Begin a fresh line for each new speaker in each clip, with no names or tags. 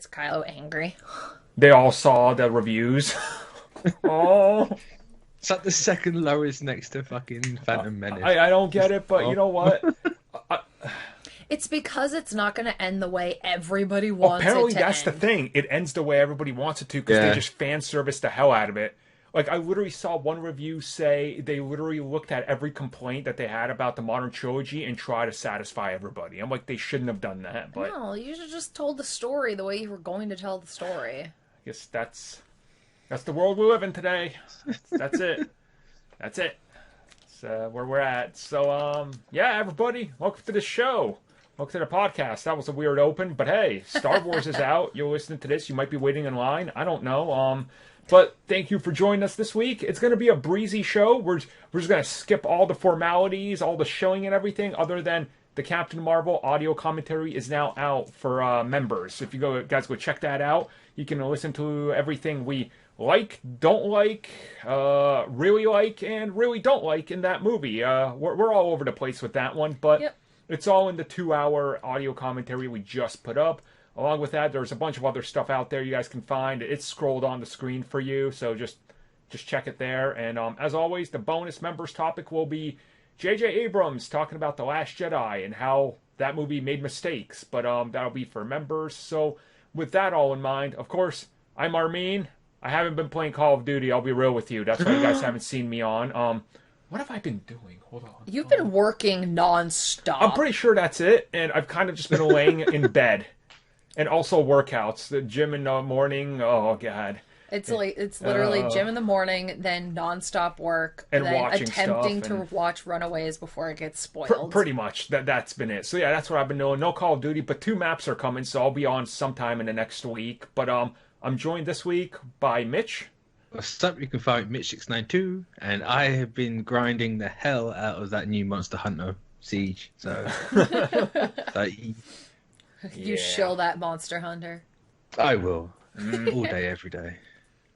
gets Kylo angry.
They all saw the reviews. Oh,
It's like the second lowest next to fucking Phantom Menace.
I don't get
Just,
it, but you know what?
It's because it's not going to end the way everybody wants
Apparently
it to
that's
end.
the thing. It ends the way everybody wants it to because they
Yeah.
just fan service the hell out of it. Like, I literally saw one review say they literally looked at every complaint that they had about the modern trilogy and try to satisfy everybody. I'm like, they shouldn't have done that, but
No, you should just told the story the way you were going to tell the story.
I guess that's the world we live in today. That's it. That's it. That's where we're at. So, yeah, everybody, welcome to the show. Welcome to the podcast. That was a weird open, but hey, Star Wars is out. You're listening to this. You might be waiting in line. I don't know. But thank you for joining us this week. It's going to be a breezy show. We're just going to skip all the formalities, all the showing and everything, other than the Captain Marvel audio commentary is now out for members. If you guys go check that out, you can listen to everything we like, don't like, really like, and really don't like in that movie. We're all over the place with that one, but
Yep.
it's all in the 2-hour audio commentary we just put up. Along with that, there's a bunch of other stuff out there you guys can find. It's scrolled on the screen for you, so just check it there. And as always, the bonus members topic will be J.J. Abrams talking about The Last Jedi and how that movie made mistakes. But that'll be for members. So with that all in mind, of course, I'm Armin. I haven't been playing Call of Duty. I'll be real with you. That's why you guys haven't seen me on. What have I been doing? Hold on.
You've been working nonstop.
I'm pretty sure that's it, and I've kind of just been laying in bed. And also workouts. The gym in the morning. Oh, God.
It's literally gym in the morning, then nonstop work,
And
then
watching
attempting
stuff
to watch Runaways before it gets spoiled.
Pretty much. That's been it. So, yeah, that's what I've been doing. No Call of Duty, but 2 maps are coming, so I'll be on sometime in the next week. But I'm joined this week by Mitch.
What's up? You can find Mitch692, and I have been grinding the hell out of that new Monster Hunter Siege. So,
You
Yeah.
shill that Monster Hunter.
I will all day, every day.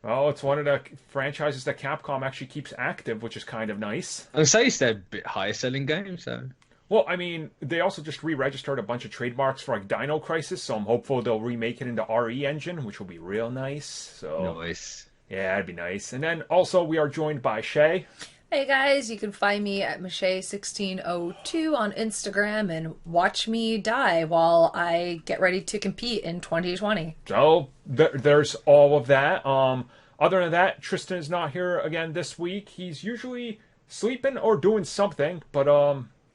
Oh, it's one of the franchises that Capcom actually keeps active, which is kind of nice.
And say it's their bit higher selling game, so
Well, I mean, they also just re-registered a bunch of trademarks for like Dino Crisis, so I'm hopeful they'll remake it into RE Engine, which will be real nice. So
nice.
yeah, that'd be nice. And then also we are joined by Shay.
Hey guys, you can find me at Mache1602 on Instagram and watch me die while I get ready to compete in 2020.
So there's all of that. Other than that, Tristan is not here again this week. He's usually sleeping or doing something, but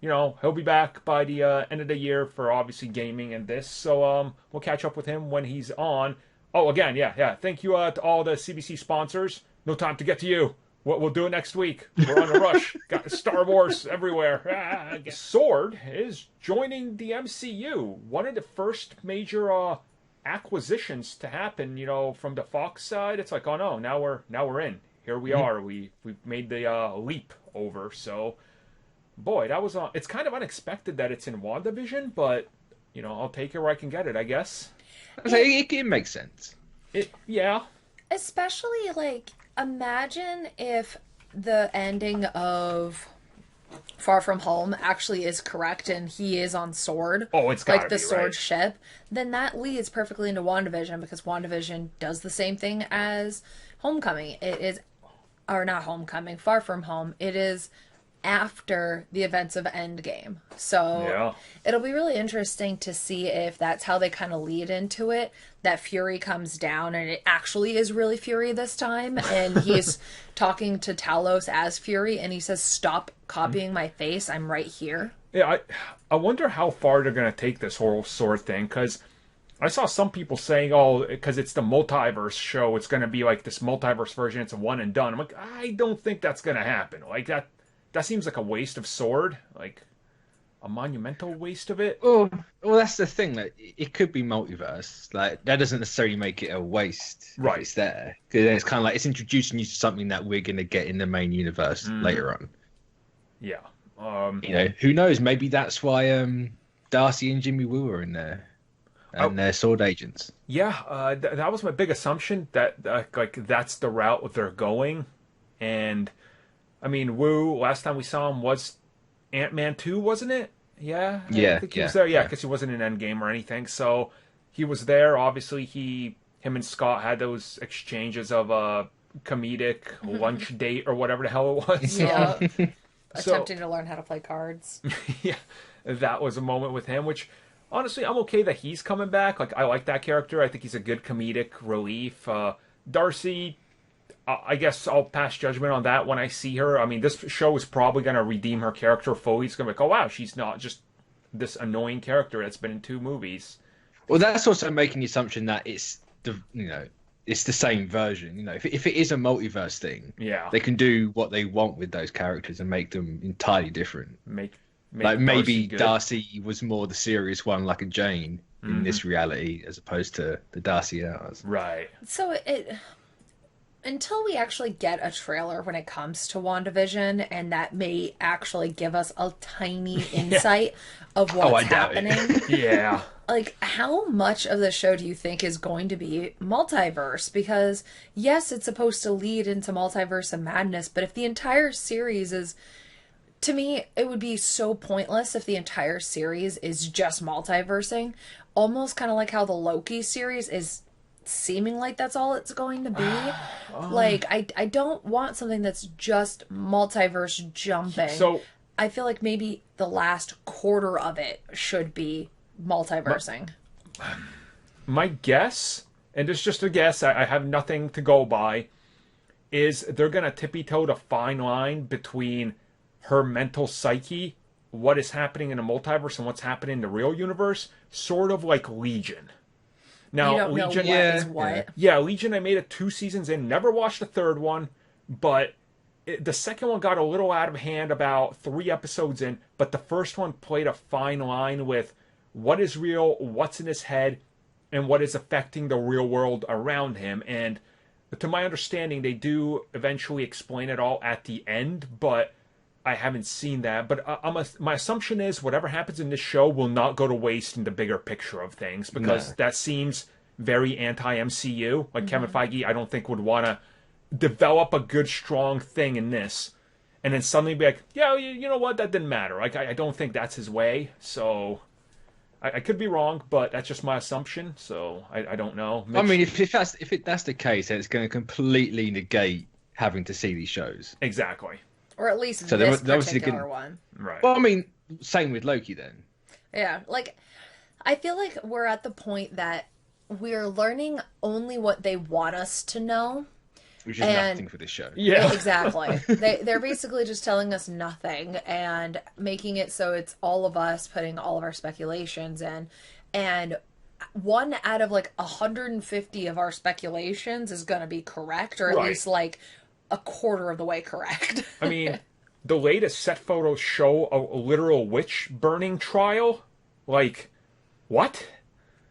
he'll be back by the end of the year for obviously gaming and this. So we'll catch up with him when he's on. Oh, again, yeah. Thank you to all the CBC sponsors. No time to get to you. We'll do it next week. We're on a rush. Got Star Wars everywhere. Sword is joining the MCU. One of the first major acquisitions to happen, from the Fox side. It's like, oh no, now we're in. Here we are. We've made the leap over. So, boy, that was it's kind of unexpected that it's in WandaVision, but I'll take it where I can get it, I guess.
It makes sense.
Yeah.
Especially, imagine if the ending of Far From Home actually is correct and he is on Sword.
Oh, it's gotta
the
be,
Sword
right.
ship. Then that leads perfectly into WandaVision because WandaVision does the same thing as Homecoming. It is, or not Homecoming, Far From Home. It is after the events of Endgame. So
Yeah.
it'll be really interesting to see if that's how they kind of lead into it. That Fury comes down and it actually is really Fury this time. And he's talking to Talos as Fury and he says, "Stop copying my face. I'm right here."
Yeah, I wonder how far they're going to take this whole Sword thing, because I saw some people saying, oh, because it's the multiverse show, it's going to be like this multiverse version, it's a one and done. I'm like, I don't think that's going to happen. Like, that seems like a waste of Sword, like a monumental waste of it.
Well, that's the thing. It could be multiverse. Like that doesn't necessarily make it a waste.
Right.
If it's there because it's kind of like it's introducing you to something that we're going to get in the main universe later on.
Yeah.
Who knows? Maybe that's why Darcy and Jimmy Woo are in there, and they're Sword agents.
Yeah, that was my big assumption that that's the route they're going, and I mean, Wu. Last time we saw him was Ant-Man 2, wasn't it? Yeah, I think he was there. Yeah, because he wasn't in Endgame or anything. So he was there. Obviously, him and Scott had those exchanges of a comedic lunch date or whatever the hell it was.
Yeah. Attempting to learn how to play cards.
Yeah, that was a moment with him, which honestly, I'm okay that he's coming back. Like, I like that character. I think he's a good comedic relief. Darcy, I guess I'll pass judgment on that when I see her. I mean, this show is probably going to redeem her character fully. It's going to be like, oh, wow, she's not just this annoying character that's been in 2 movies.
Well, that's also making the assumption that it's it's the same version. If it is a multiverse thing,
Yeah.
they can do what they want with those characters and make them entirely different.
Make
Like maybe
good.
Darcy was more the serious one, like a Jane in this reality, as opposed to the Darcy ours.
Right.
So until we actually get a trailer when it comes to WandaVision, and that may actually give us a tiny insight of what's happening.
Yeah.
Like, how much of the show do you think is going to be multiverse? Because, yes, it's supposed to lead into multiverse of madness, but if the entire series is... To me, it would be so pointless if the entire series is just multiversing. Almost kind of like how the Loki series is seeming like that's all it's going to be. Like, I don't want something that's just multiverse jumping.
So
I feel like maybe the last quarter of it should be multiversing.
my guess, and it's just a guess, I have nothing to go by, is they're going to tippy-toe the fine line between her mental psyche, what is happening in the multiverse, and what's happening in the real universe, sort of like Legion. Now,
You don't know
Legion,
what is what.
yeah, Legion, I made it 2 seasons in, never watched the 3rd one, but the second one got a little out of hand about 3 episodes in, but the first one played a fine line with what is real, what's in his head, and what is affecting the real world around him. And to my understanding, they do eventually explain it all at the end, but I haven't seen that. But my assumption is whatever happens in this show will not go to waste in the bigger picture of things, because that seems very anti-MCU. Like Kevin Feige, I don't think would want to develop a good, strong thing in this, and then suddenly be like, yeah, you know what, that didn't matter. Like, I don't think that's his way, so... I could be wrong, but that's just my assumption, so I don't know.
I mean, if that's the case, then it's going to completely negate having to see these shows.
Exactly.
Or at least
So
this
they're obviously
particular
gonna-
one.
Right.
Well, I mean, same with Loki then.
Yeah, like, I feel like we're at the point that we're learning only what they want us to know.
Which is nothing for this show.
Yeah.
Exactly. They're basically just telling us nothing and making it so it's all of us putting all of our speculations in. And 1 out of like 150 of our speculations is going to be correct, or at
Right.
least like a quarter of the way correct.
I mean, the latest set photos show a literal witch burning trial. Like, what?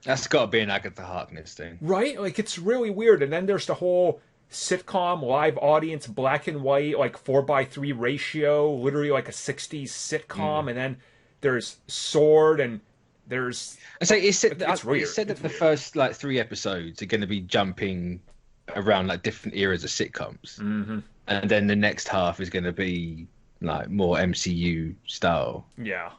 That's got to be an Agatha Harkness thing.
Right? Like, it's really weird. And then there's the whole sitcom, live audience, black and white, like 4:3 ratio, literally like a 60s sitcom. And then there's Sword, and there's...
I say it's said
weird.
that the first like 3 episodes are going to be jumping around like different eras of sitcoms, and then the next half is going to be like more MCU style.
Yeah.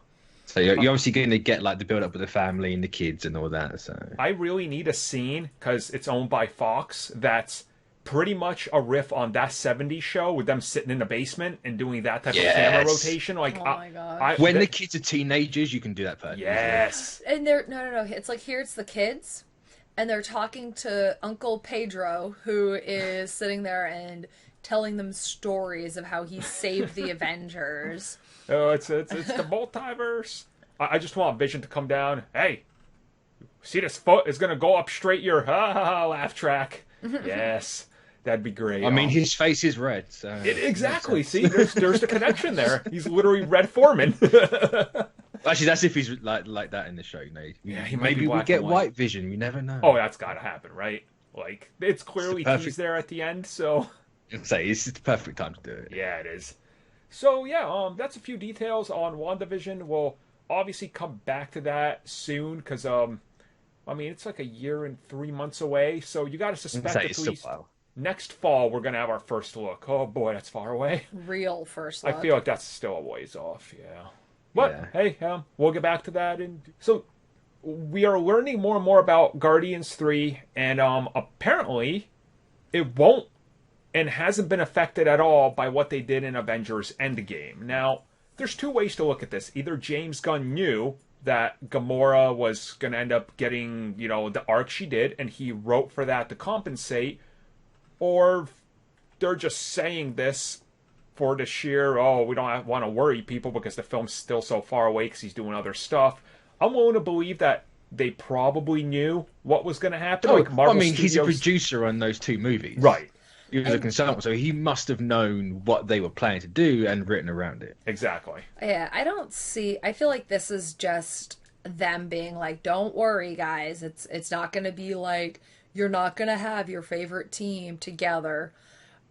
So you're obviously going to get like the build up with the family and the kids and all that. So
I really need a scene, because it's owned by Fox, that's pretty much a riff on that 70s show with them sitting in the basement and doing that type of camera rotation. Like,
Oh my God.
when the kids are teenagers, you can do that perfectly.
Yes.
And they're no. It's like, here it's the kids, and they're talking to Uncle Pedro, who is sitting there and telling them stories of how he saved the Avengers.
Oh, it's the multiverse. I just want Vision to come down. Hey, see this foot is gonna go up straight your laugh track. Yes, that'd be great.
I mean, his face is red, so
exactly. See, there's the connection there. He's literally Red Foreman.
Actually, that's if he's like that in the show.
Yeah, he might
maybe
be
we
black
get
and white.
White Vision. We never know.
Oh, that's gotta happen, right? Like, it's clearly
perfect-
teased there at the end. So
Say it's the perfect time to do it.
yeah, it is. So yeah, that's a few details on WandaVision. We'll obviously come back to that soon, because I mean, it's like a year and 3 months away. So you got to suspect at
It's a
least
while.
next fall we're gonna have our first look. Oh boy, that's far away.
Real first look.
I feel like that's still a ways off. Yeah. But
Yeah.
hey, we'll get back to that. And so we are learning more and more about Guardians 3, and apparently it won't and hasn't been affected at all by what they did in Avengers Endgame. Now, there's two ways to look at this. Either James Gunn knew that Gamora was going to end up getting, the arc she did, and he wrote for that to compensate, or they're just saying this for the sheer, we don't want to worry people because the film's still so far away because he's doing other stuff. I'm willing to believe that they probably knew what was going to happen.
He's a producer on those two movies.
Right.
He was a consultant, so he must have known what they were planning to do and written around it.
Exactly.
Yeah, I feel like this is just them being like, don't worry, guys. It's not going to be like, you're not going to have your favorite team together.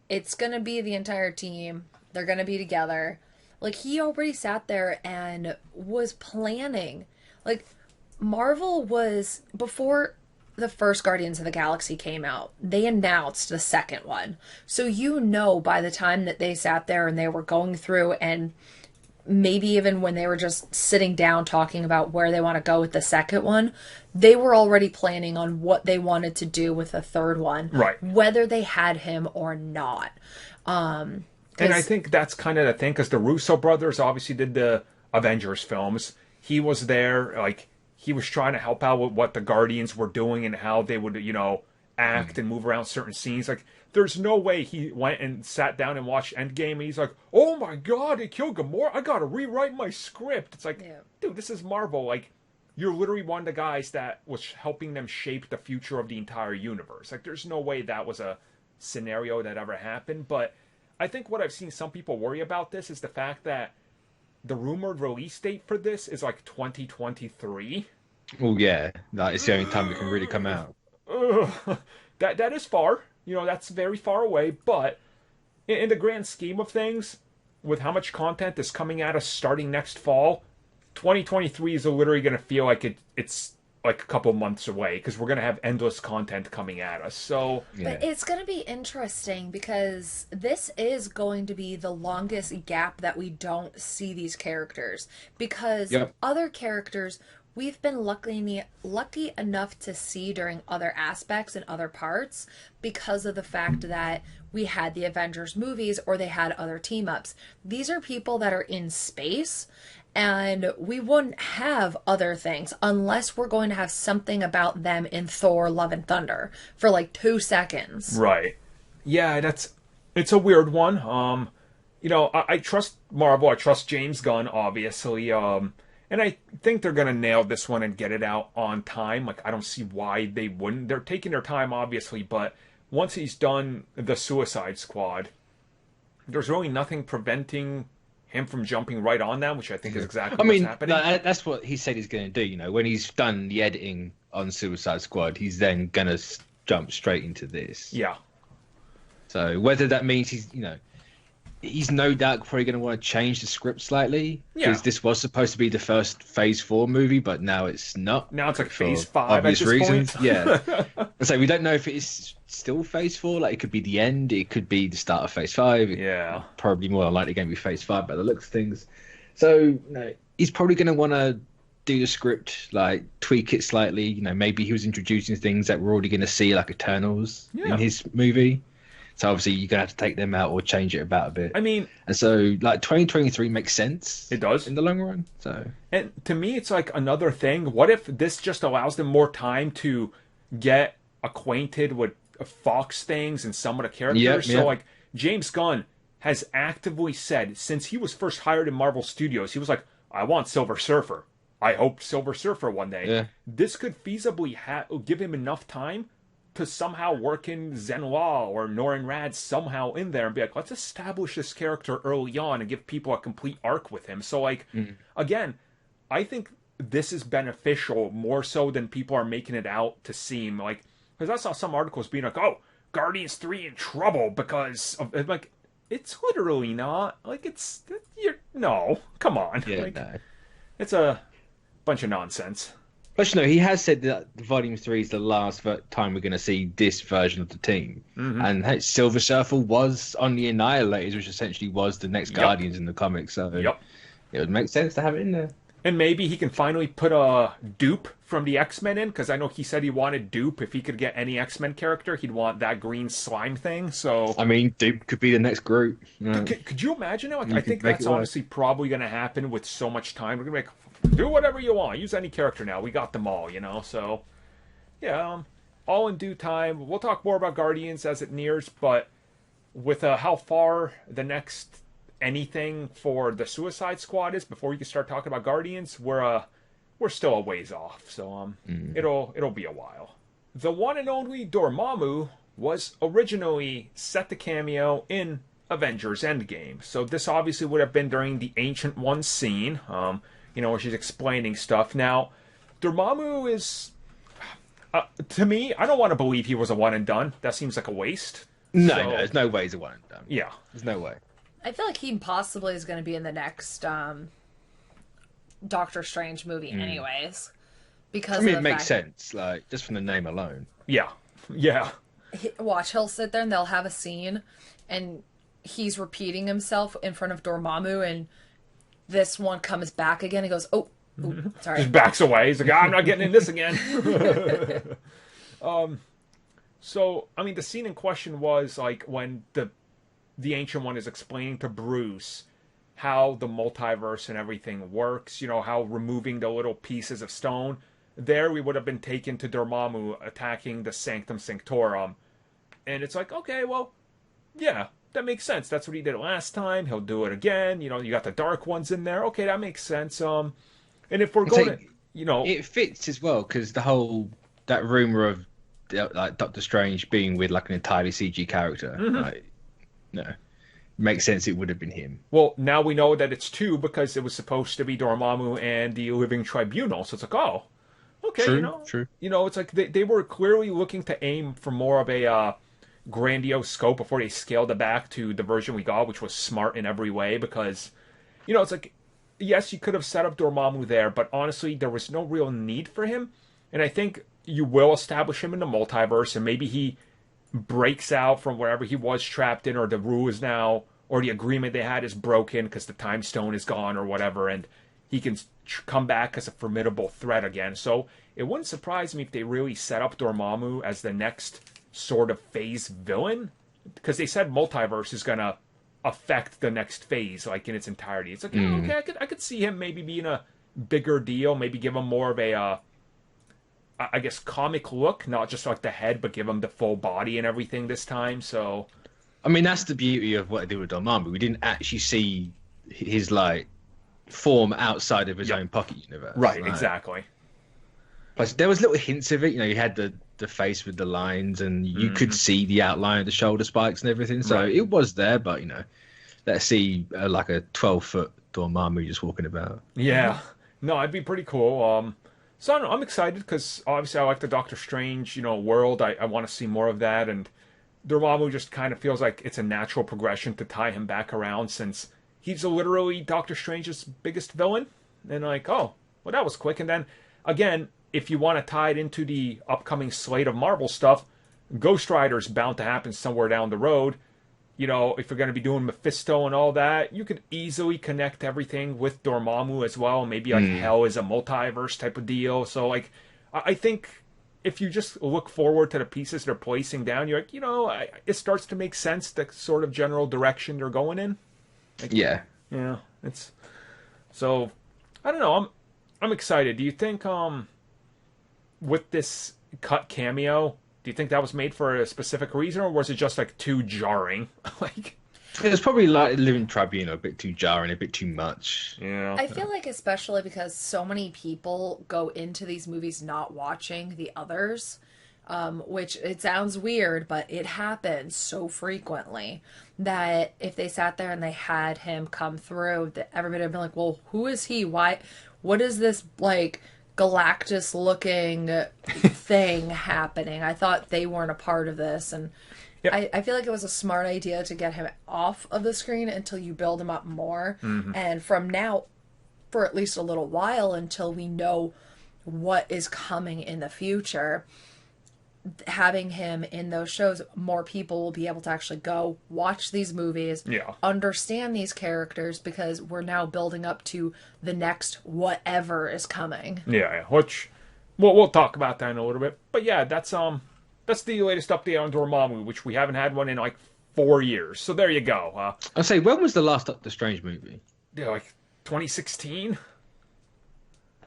It's going to be the entire team. They're going to be together. Like, he already sat there and was planning. Like, Marvel was, before the first Guardians of the Galaxy came out, they announced the second one. So by the time that they sat there and they were going through, and maybe even when they were just sitting down talking about where they want to go with the second one, they were already planning on what they wanted to do with the third one.
Right.
Whether they had him or not.
And I think that's kind of the thing, because the Russo brothers obviously did the Avengers films. He was there, he was trying to help out with what the Guardians were doing and how they would, act and move around certain scenes. Like, there's no way he went and sat down and watched Endgame and he's like, oh my god, they killed Gamora, I gotta rewrite my script. It's like, dude, this is Marvel. Like, you're literally one of the guys that was helping them shape the future of the entire universe. Like, there's no way that was a scenario that ever happened. But I think what I've seen some people worry about this is the fact that the rumored release date for this is 2023.
Oh yeah, that is the only time it can really come out.
That is far. That's very far away. But in the grand scheme of things, with how much content is coming at us starting next fall, 2023 is literally going to feel like it's like a couple months away, because we're going to have endless content coming at us. So,
but it's going to be interesting, because this is going to be the longest gap that we don't see these characters, because other characters we've been lucky enough to see during other aspects and other parts, because of the fact that we had the Avengers movies or they had other team ups. These are people that are in space, and we wouldn't have other things unless we're going to have something about them in Thor Love and Thunder for 2 seconds.
Right. Yeah, it's a weird one. I trust Marvel. I trust James Gunn, obviously. And I think they're going to nail this one and get it out on time. I don't see why they wouldn't. They're taking their time, obviously, but once he's done the Suicide Squad, there's really nothing preventing him from jumping right on that, which I think is exactly what's happening.
That's what he said he's going to do. When he's done the editing on Suicide Squad, he's then going to jump straight into this.
Yeah.
So whether that means he's no doubt probably going to want to change the script slightly, because this was supposed to be the first Phase 4 movie, but now it's not.
Now it's Phase 5
obvious
at this
reasons.
point.
Yeah. So we don't know if it is still Phase 4. It could be the end. It could be the start of Phase 5.
Yeah.
Probably more than likely going to be Phase 5 by the looks of things. So he's probably going to want to do the script, tweak it slightly. Maybe he was introducing things that we're already going to see, like Eternals in his movie. So obviously you're going to have to take them out or change it about a bit. And so 2023 makes sense.
It does.
In the long run. So.
And to me, it's another thing. What if this just allows them more time to get acquainted with Fox things and some of the characters? So James Gunn has actively said, since he was first hired in Marvel Studios, he was like, I want Silver Surfer. I hope Silver Surfer one day.
Yeah.
This could feasibly give him enough time to somehow work in Zenwa or Norrin Rad somehow in there and be like, let's establish this character early on and give people a complete arc with him. So, again, I think this is beneficial more so than people are making it out to seem. Because I saw some articles being like, oh, Guardians 3 in trouble because of, it's literally not. No, come on.
Yeah, no.
It's a bunch of nonsense.
But he has said that Volume 3 is the last time we're going to see this version of the team. Mm-hmm. And Silver Surfer was on the Annihilators, which essentially was the next Guardians in the comics. So it would make sense to have it in there.
And maybe he can finally put a Dupe from the X-Men in, because I know he said he wanted Dupe. If he could get any X-Men character, he'd want that green slime thing. So,
I mean, Duke could be the next group.
could you imagine it? Like,
You
I
could
think
make
that's
it work.
honestly probably going to happen with so much time. We're going to make, do whatever you want. Use any character now. We got them all, you know? So, yeah, all in due time. We'll talk more about Guardians as it nears, but with how far the next anything for the Suicide Squad is before we can start talking about Guardians, we're still a ways off. So it'll be a while. The one and only Dormammu was originally set to cameo in Avengers Endgame. So this obviously would have been during the Ancient One scene, where she's explaining stuff. Now, Dormammu is, to me, I don't want to believe he was a one and done. That seems like a waste.
No,
So-
there's no way he's a one and done.
Yeah.
There's no way.
I feel like he possibly is going to be in the next Doctor Strange movie, anyways. Because
I mean,
of
it
the
makes
fact-
sense, like, just from the name alone.
Yeah. Yeah.
Watch, he'll sit there and they'll have a scene, and he's repeating himself in front of Dormammu, and this one comes back again. He goes, "Oh, ooh, sorry."
Just backs away. He's like, I'm not getting in this again. So, I mean, the scene in question was like when the Ancient One is explaining to Bruce how the multiverse and everything works, how removing the little pieces of stone. There we would have been taken to Dormammu attacking the Sanctum Sanctorum. And it's like, okay, well, yeah, that makes sense. That's what he did last time. He'll do it again. You got the Dark Ones in there. Okay, that makes sense. And if we're going to,
It fits as well, because that rumor of like Doctor Strange being with like an entirely CG character, like, no, makes sense. It would have been him.
well, now we know that it's two because it was supposed to be Dormammu and the Living Tribunal. So it's like, oh, okay,
True, true.
It's like they were clearly looking to aim for more of a grandiose scope before they scaled it back to the version we got, which was smart in every way because, it's like, yes, you could have set up Dormammu there, but honestly, there was no real need for him. And I think you will establish him in the multiverse, and maybe he breaks out from wherever he was trapped in, or the rule is now, or the agreement they had is broken because the time stone is gone or whatever, and he can come back as a formidable threat again. So it wouldn't surprise me if they really set up Dormammu as the next sort of phase villain, because they said multiverse is gonna affect the next phase like in its entirety. It's like, okay, I could see him maybe being a bigger deal, maybe give him more of a I guess comic look, not just like the head, but give him the full body and everything this time. So
I mean, that's the beauty of what they did with Dormammu. We didn't actually see his like form outside of his own pocket universe.
right,
Like,
exactly.
Plus, there was little hints of it. You had the face with the lines, and you could see the outline of the shoulder spikes and everything. So
Right.
it was there, but let's see like a 12-foot Dormammu just walking about.
Yeah, no, it'd be pretty cool. So I'm excited because obviously I like the Doctor Strange, world. I want to see more of that, and Dormammu just kind of feels like it's a natural progression to tie him back around since he's literally Doctor Strange's biggest villain. And like, oh, well, that was quick. And then again, if you want to tie it into the upcoming slate of Marvel stuff, Ghost Rider's bound to happen somewhere down the road. If you're going to be doing Mephisto and all that, you could easily connect everything with Dormammu as well. Maybe like Hell is a multiverse type of deal. So like, I think if you just look forward to the pieces they're placing down, you're like, it starts to make sense, the sort of general direction they're going in. Like,
Yeah.
yeah, it's so. I don't know. I'm excited. Do you think with this cut cameo, do you think that was made for a specific reason, or was it just like too jarring? Like,
It was probably like Living Tribunal, a bit too jarring, a bit too much.
yeah,
I feel like especially because so many people go into these movies not watching the others, which it sounds weird, but it happens so frequently that if they sat there and they had him come through, that everybody would be like, well, who is he? Why? What is this, like, Galactus looking thing happening? I thought they weren't a part of this, and
Yep.
I feel like it was a smart idea to get him off of the screen until you build him up more. And from now, for at least a little while, until we know what is coming in the future, having him in those shows, more people will be able to actually go watch these movies, understand these characters, because we're now building up to the next whatever is coming.
Yeah, which we'll talk about that in a little bit. But yeah, that's the latest update on Dormammu, which we haven't had one in like 4 years. So there you go.
I'll say, when was the last Doctor Strange movie?
Yeah, like 2016.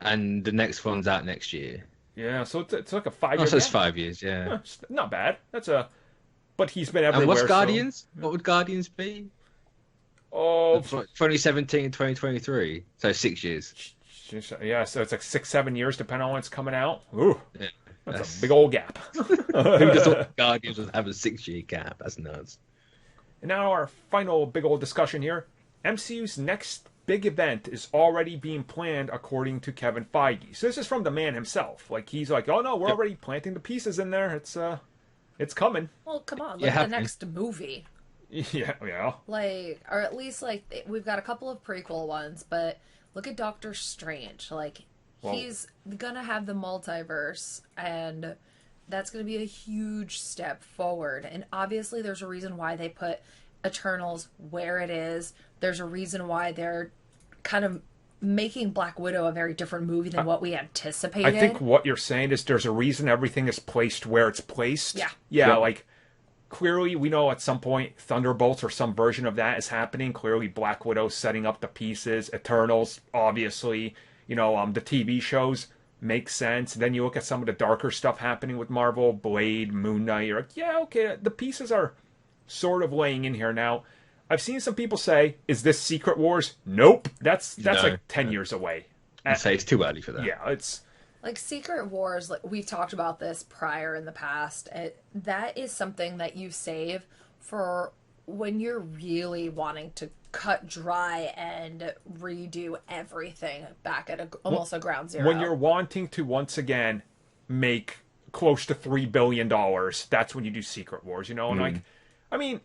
And the next one's out next year.
Yeah, so it's like a 5-year.
Oh, so it's 5 years, yeah.
Not bad. But he's been everywhere.
And what's Guardians? So... What would Guardians be?
Oh,
2017 and 2023. So 6 years.
Yeah, so it's like 6-7 years, depending on when it's coming out. Ooh,
yeah,
that's a big old gap.
Who just thought Guardians would have a 6-year gap? That's nuts.
And now our final big old discussion here. MCU's next big event is already being planned, according to Kevin Feige. So this is from the man himself. Like, he's like, oh no, we're already planting the pieces in there. It's coming.
Well, come on, look at the next movie.
Yeah.
Like, or at least, like, we've got a couple of prequel ones, but look at Doctor Strange. Like, he's gonna have the multiverse, and that's gonna be a huge step forward. And obviously there's a reason why they put Eternals where it is. There's a reason why they're kind of making Black Widow a very different movie than what we anticipated.
I think what you're saying is there's a reason everything is placed where it's placed.
Yeah.
Like, clearly we know at some point Thunderbolts or some version of that is happening. Clearly Black Widow's setting up the pieces. Eternals, obviously. The TV shows make sense. Then you look at some of the darker stuff happening with Marvel, Blade, Moon Knight. You're like, yeah, okay, the pieces are sort of laying in here now. I've seen some people say, is this Secret Wars? Nope. That's like 10 years away.
I'd say it's too early for that.
Yeah, it's...
Like, Secret Wars, like, we've talked about this prior in the past. That is something that you save for when you're really wanting to cut dry and redo everything back at almost a ground zero.
When you're wanting to, once again, make close to $3 billion, that's when you do Secret Wars, And like, I mean...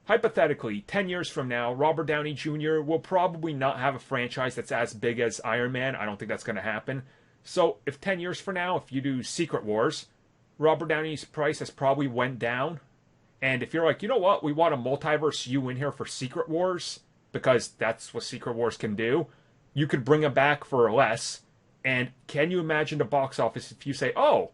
Hypothetically, 10 years from now, Robert Downey Jr. will probably not have a franchise that's as big as Iron Man. I don't think that's going to happen. So, if 10 years from now, if you do Secret Wars, Robert Downey's price has probably went down. And if you're like, you know what, we want a multiverse U in here for Secret Wars, because that's what Secret Wars can do, you could bring him back for less. And can you imagine the box office if you say, oh,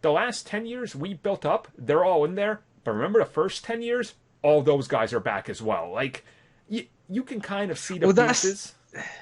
the last 10 years we built up, they're all in there. But remember the first 10 years? All those guys are back as well. Like, you can kind of see the pieces.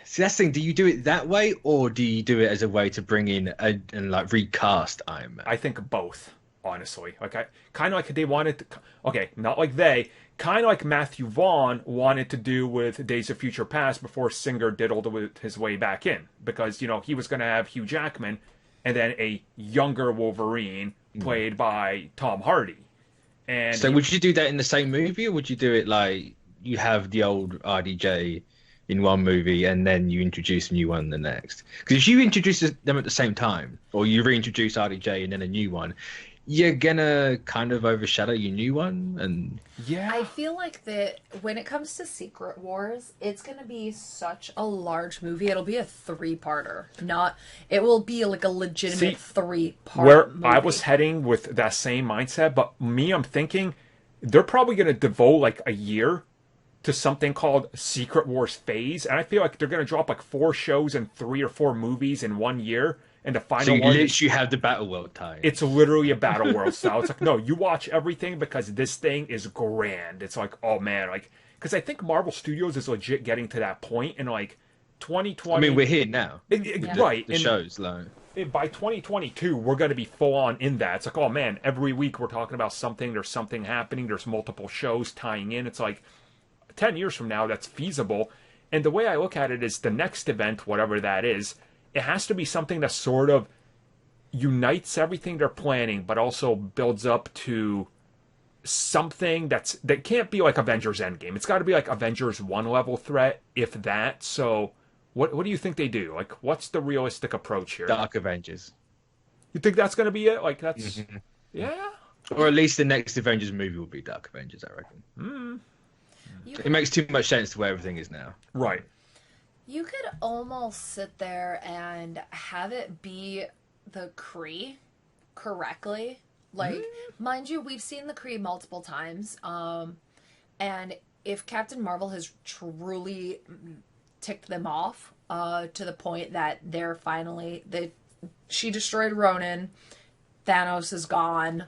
See, that's the thing. Do you do it that way, or do you do it as a way to bring in and like recast Iron Man?
I think both, honestly. Like, kind of like they wanted to... Okay, not like they. Kind of like Matthew Vaughn wanted to do with Days of Future Past before Singer diddled his way back in. Because, he was going to have Hugh Jackman and then a younger Wolverine played by Tom Hardy. And
so would you do that in the same movie, or would you do it like you have the old RDJ in one movie and then you introduce a new one in the next? Because if you introduce them at the same time, or you reintroduce RDJ and then a new one, you're gonna kind of overshadow your new one. And
yeah,
I feel like that when it comes to Secret Wars, it's gonna be such a large movie. It'll be a 3-parter. It will be like a legitimate 3-part movie.
I was heading with that same mindset, but I'm thinking they're probably gonna devote like a year to something called Secret Wars Phase, and I feel like they're gonna drop like 4 shows and 3 or 4 movies in 1 year. And the final
one, literally have the Battle World tie.
It's literally a Battle World style. It's like, no, you watch everything because this thing is grand. It's like, oh man, like, because I think Marvel Studios is legit getting to that point in like 2020.
I mean, we're here now,
right?
The shows, like,
by 2022, we're going to be full on in that. It's like, oh man, every week we're talking about something. There's something happening. There's multiple shows tying in. It's like 10 years from now, that's feasible. And the way I look at it is the next event, whatever that is. It has to be something that sort of unites everything they're planning, but also builds up to something that can't be like Avengers Endgame. It's got to be like Avengers 1 level threat, if that. So, what do you think they do? Like, what's the realistic approach here?
Dark Avengers.
You think that's going to be it? Like, that's yeah.
Or at least the next Avengers movie will be Dark Avengers, I reckon. It makes too much sense to where everything is now.
Right.
You could almost sit there and have it be the Kree correctly. Like, mind you, we've seen the Kree multiple times. And if Captain Marvel has truly ticked them off to the point that they're finally... she destroyed Ronan, Thanos is gone,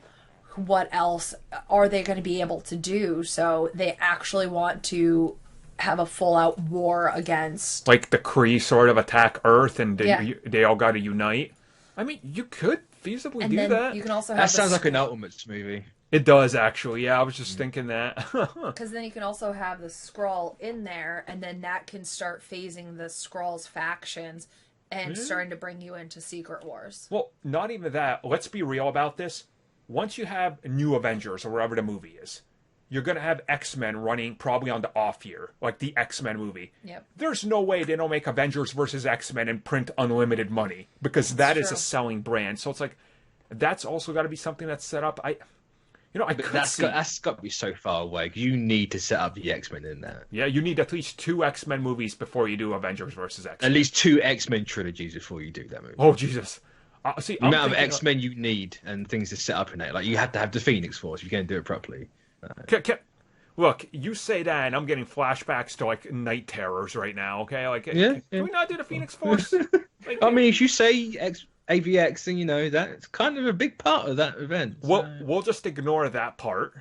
what else are they going to be able to do? So they actually want to have a full-out war against...
Like the Kree sort of attack Earth and they all got to unite. I mean, you could feasibly
and
do
then
that.
You can also have
that sounds like an Ultimates movie.
It does, actually. Yeah, I was just thinking that.
Because then you can also have the Skrull in there, and then that can start phasing the Skrull's factions and starting to bring you into Secret Wars.
Well, not even that. Let's be real about this. Once you have New Avengers, or wherever the movie is, you're going to have X-Men running probably on the off year, like the X-Men movie.
Yep.
There's no way they don't make Avengers versus X-Men and print unlimited money, because that is
true.
a selling brand. So it's like, that's also got to be something that's set up.
That's got to be so far away. You need to set up the X-Men in that.
Yeah, you need at least 2 X-Men movies before you do Avengers versus X-Men.
At least 2 X-Men trilogies before you do that movie.
Oh, Jesus. See,
the amount of X-Men you need and things to set up in it. Like, you have to have the Phoenix Force if you're going to do it properly.
Look, you say that, and I'm getting flashbacks to, like, Night Terrors right now, okay? Like, can we not do the Phoenix Force? Like,
I mean, if you say AVX, then, you know, that's kind of a big part of that event.
We'll just ignore that part.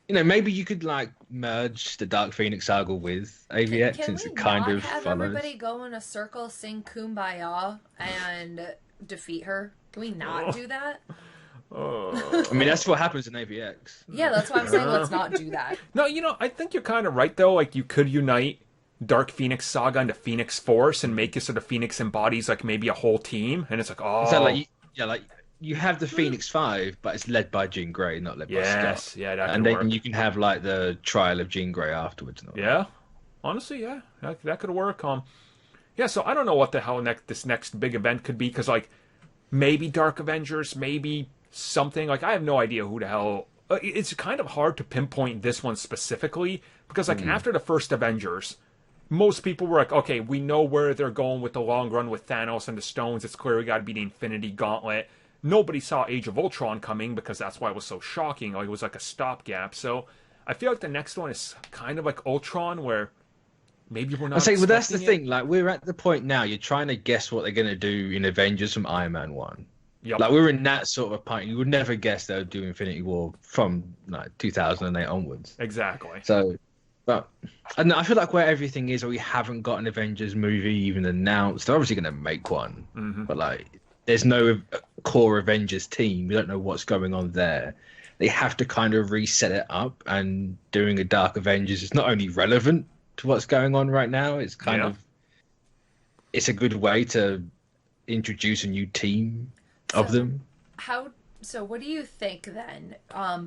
You know, maybe you could, like, merge the Dark Phoenix saga with AVX, since it kind of
have
follows.
Everybody go in a circle, sing Kumbaya, and defeat her? Can we not do that?
I mean, that's what happens in AVX.
Yeah, that's why I'm saying let's not do that.
No, you know, I think you're kind of right, though. Like, you could unite Dark Phoenix Saga into Phoenix Force and make it so the Phoenix embodies, like, maybe a whole team. And it's like, oh...
So, like, you have the Phoenix 5, but it's led by Jean Grey, not led by Scott.
Yeah, that
and
could
then
work.
you can have, like, the trial of Jean Grey afterwards. And all
that. Honestly, yeah. That could work. Yeah, so I don't know what the hell this next big event could be, because, like, maybe Dark Avengers, maybe something. Like, I have no idea who the hell... It's kind of hard to pinpoint this one specifically, because, like, after the first Avengers, most people were like, okay, we know where they're going with the long run with Thanos and the stones. It's clear we got to be the Infinity Gauntlet. Nobody saw Age of Ultron coming, because that's why it was so shocking. Like, it was like a stopgap. So I feel like the next one is kind of like Ultron, where maybe we're not.
That's the thing. Like, we're at the point now. You're trying to guess what they're going to do in Avengers from Iron Man 1.
Yep.
Like, we're in that sort of a point. You would never guess they would do Infinity War from, like, 2008 onwards.
Exactly.
So, but I feel like where everything is, we haven't got an Avengers movie even announced. They're obviously going to make one, but, like, there's no core Avengers team. We don't know what's going on there. They have to kind of reset it up, and doing a Dark Avengers is not only relevant to what's going on right now, it's kind of, it's a good way to introduce a new team of them.
So what do you think then?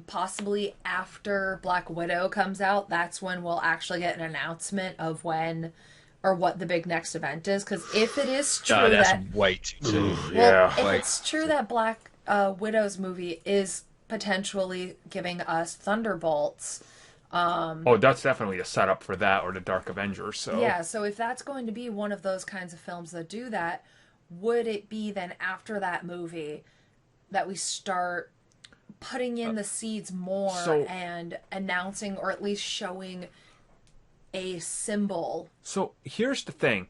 Possibly after Black Widow comes out, that's when we'll actually get an announcement of when or what the big next event is? Because if it is true
that's way too soon.
If it's true that Black Widow's movie is potentially giving us Thunderbolts.
That's definitely a setup for that, or the Dark Avengers. So
yeah, so if that's going to be one of those kinds of films that do that, would it be then after that movie that we start putting in the seeds more and announcing, or at least showing a symbol?
So here's the thing.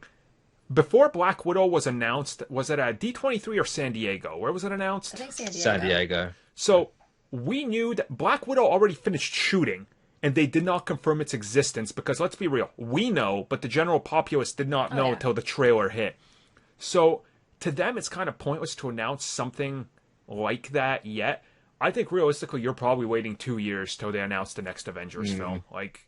Before Black Widow was announced, was it at D23 or San Diego? Where was it announced?
I think San Diego.
San Diego.
So we knew that Black Widow already finished shooting, and they did not confirm its existence, because let's be real, we know, but the general populace did not know until the trailer hit. So to them, it's kind of pointless to announce something like that yet. I think realistically, you're probably waiting 2 years till they announce the next Avengers film. Like,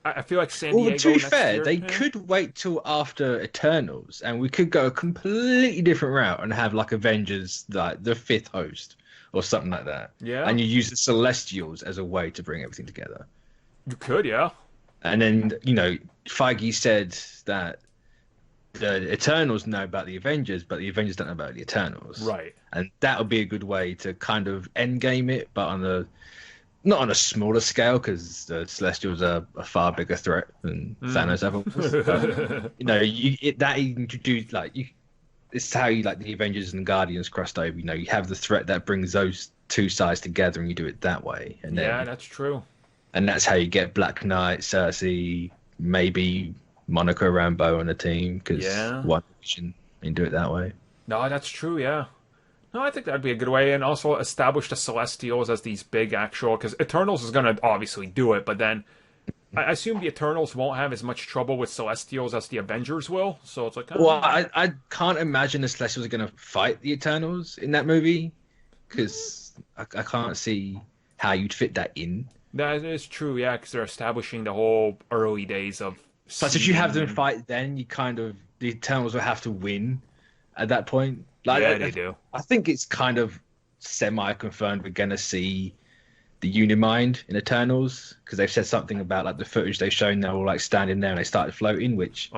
I feel like San Diego.
Well, to be fair, they could wait till after Eternals, and we could go a completely different route and have like Avengers, like the 5th host or something like that.
Yeah.
And you use the Celestials as a way to bring everything together.
You could, yeah.
And then, you know, Feige said that the Eternals know about the Avengers, but the Avengers don't know about the Eternals.
Right.
And that would be a good way to kind of endgame it, but not on a smaller scale, because the Celestials are a far bigger threat than Thanos ever was. But, you know, that introduced, like, it's how you like the Avengers and Guardians crossed over. You know, you have the threat that brings those two sides together, and you do it that way. And then,
yeah, that's true.
And that's how you get Black Knight, Cersei, maybe Monica Rambeau on the team, because one division, and do it that way.
No, that's true. Yeah. No, I think that'd be a good way, and also establish the Celestials as these big actual. Because Eternals is going to obviously do it, but then I assume the Eternals won't have as much trouble with Celestials as the Avengers will. So it's like,
well, I can't imagine the Celestials are going to fight the Eternals in that movie, because I can't see how you'd fit that in.
That is true, yeah, because they're establishing the whole early days of.
Plus, if you have them fight, then you the Eternals will have to win at that point. Like,
yeah, they do.
I think it's kind of semi-confirmed we're going to see the Unimind in Eternals, because they've said something about like the footage they've shown. They're all like standing there and they started floating, which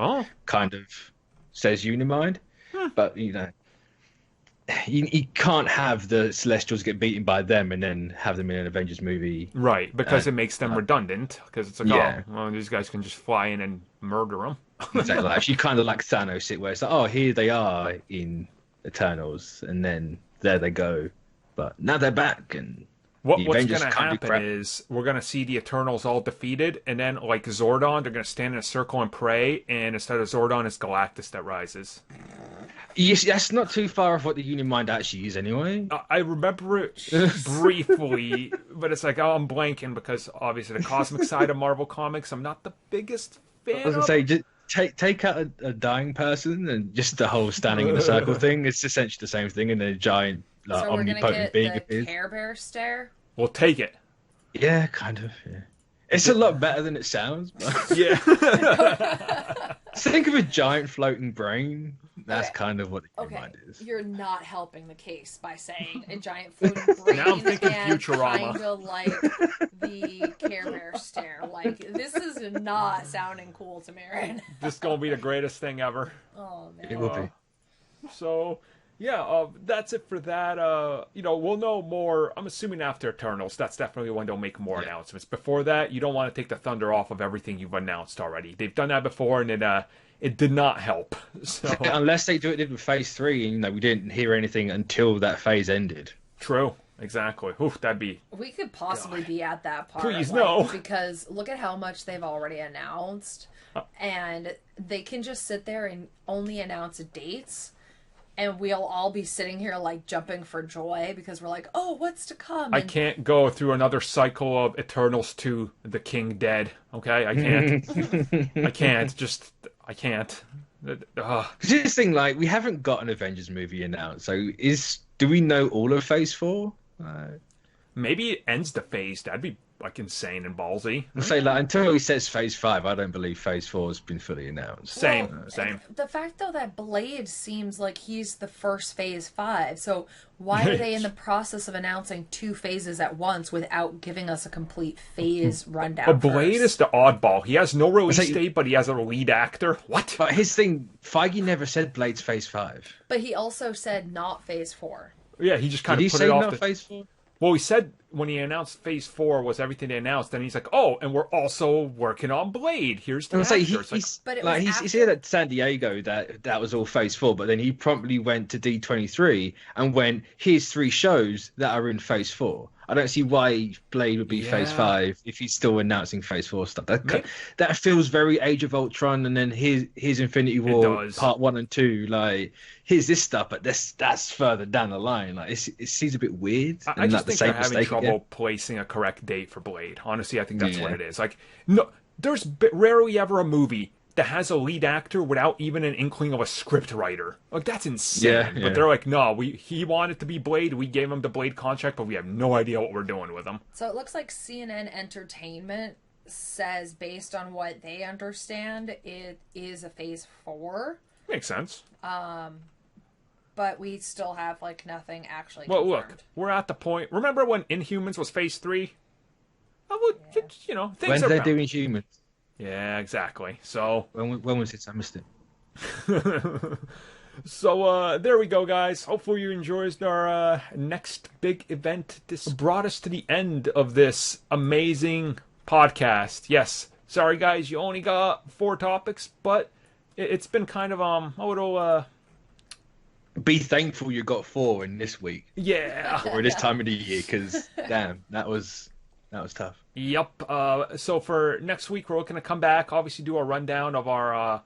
kind of says Unimind. But you know, you can't have the Celestials get beaten by them and then have them in an Avengers movie,
right? Because it makes them redundant. Because it's like, well, these guys can just fly in and murder them.
Exactly. Like, you kind of like Thanos it, where it's like, oh, here they are in Eternals, and then there they go. But now they're back, and
what's going to happen is we're going to see the Eternals all defeated, and then like Zordon, they're going to stand in a circle and pray, and instead of Zordon, it's Galactus that rises.
Yes, that's not too far off what the Unimind actually is, anyway.
I remember it briefly, but it's like, I'm blanking because obviously the cosmic side of Marvel Comics, I'm not the biggest fan.
I was going to say, just take out a dying person and just the whole standing in a circle thing. It's essentially the same thing, and a giant omnipotent being appears.
Care Bear stare.
We'll take it.
Yeah, kind of. Yeah. It's a lot better than it sounds. But...
yeah.
Think of a giant floating brain. That's kind of what the mind is.
You're not helping the case by saying a giant floating brain.
Now I'm thinking Futurama.
Kind of like the Care Bear stare. Like, this is not sounding cool to Marin.
This is going to be the greatest thing ever.
Oh, man.
It will be.
So... yeah, that's it for that. We'll know more. I'm assuming after Eternals, that's definitely when they'll make more announcements. Before that, you don't want to take the thunder off of everything you've announced already. They've done that before, and it did not help. So
unless they did with Phase 3, and we didn't hear anything until that phase ended.
True, exactly. Oof, that'd be.
We could possibly be at that part.
Please no,
because look at how much they've already announced, and they can just sit there and only announce dates. And we'll all be sitting here, like, jumping for joy because we're like, oh, what's to come?
I can't go through another cycle of Eternals to the King dead, okay? I can't. I can't.
This thing, like, we haven't got an Avengers movie announced, so do we know all of Phase 4?
Maybe it ends the phase. That'd be, like, insane and ballsy.
I'll say, like, until he says Phase 5, I don't believe Phase 4 has been fully announced.
Same.
The fact, though, that Blade seems like he's the first Phase 5, so why are they in the process of announcing 2 phases at once without giving us a complete phase rundown?
Blade is the oddball. He has no release date, but he has a lead actor. What?
But his thing, Feige never said Blade's Phase 5.
But he also said not Phase 4.
Yeah, he just kind of put it off.
Phase 4?
Well, he said when he announced Phase 4 was everything they announced, then he's like, oh, and we're also working on Blade. Here's the actor.
He's here at San Diego that was all Phase 4, but then he promptly went to D23 and went, here's 3 shows that are in Phase 4. I don't see why Blade would be Phase 5 if he's still announcing Phase 4 stuff. That feels very Age of Ultron, and then here's Infinity War Part 1 and 2. Like, here's this stuff, but that's further down the line. Like, it seems a bit weird.
I just think they're having trouble placing a correct date for Blade. Honestly, I think that's what it is. Like, no, there's rarely ever a movie that has a lead actor without even an inkling of a script writer. Like, that's insane. But they're like, no, he wanted to be Blade. We gave him the Blade contract, but we have no idea what we're doing with him.
So it looks like CNN Entertainment says, based on what they understand, it is a Phase 4.
Makes sense.
But we still have, like, nothing actually
confirmed.
Well, look,
we're at the point. Remember when Inhumans was Phase 3? Things
when
are
they're doing Humans.
Yeah, exactly. So
when was it? I missed it.
So there we go, guys. Hopefully you enjoyed our next big event. This brought us to the end of this amazing podcast. Yes, sorry guys, you only got 4 topics, but it's been kind of a little
Be thankful you got 4 in this week
Yeah.
or this time of the year, because damn, that was tough.
Yep. So for next week, we're looking to come back, obviously do a rundown of our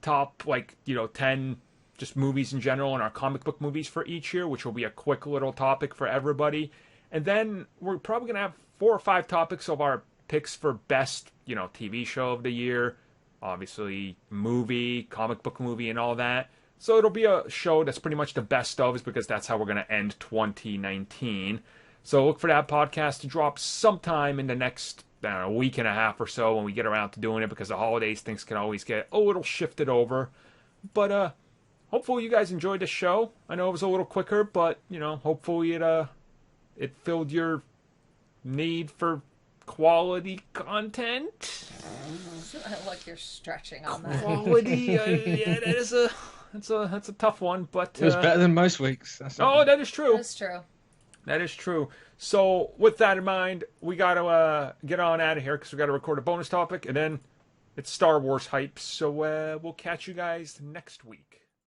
top, 10 just movies in general and our comic book movies for each year, which will be a quick little topic for everybody. And then we're probably going to have 4 or 5 topics of our picks for best, TV show of the year, obviously movie, comic book movie, and all that. So it'll be a show that's pretty much the best of, because that's how we're going to end 2019. So look for that podcast to drop sometime in the next, week and a half or so when we get around to doing it, because the holidays, things can always get a little shifted over. But hopefully you guys enjoyed the show. I know it was a little quicker, but, hopefully it filled your need for quality content.
I like you're stretching on that.
Quality, yeah, that's a tough one, but
it was better than most weeks.
That is true.
That's true.
That is true. So with that in mind, we got to get on out of here, because we got to record a bonus topic, and then it's Star Wars hype. So we'll catch you guys next week.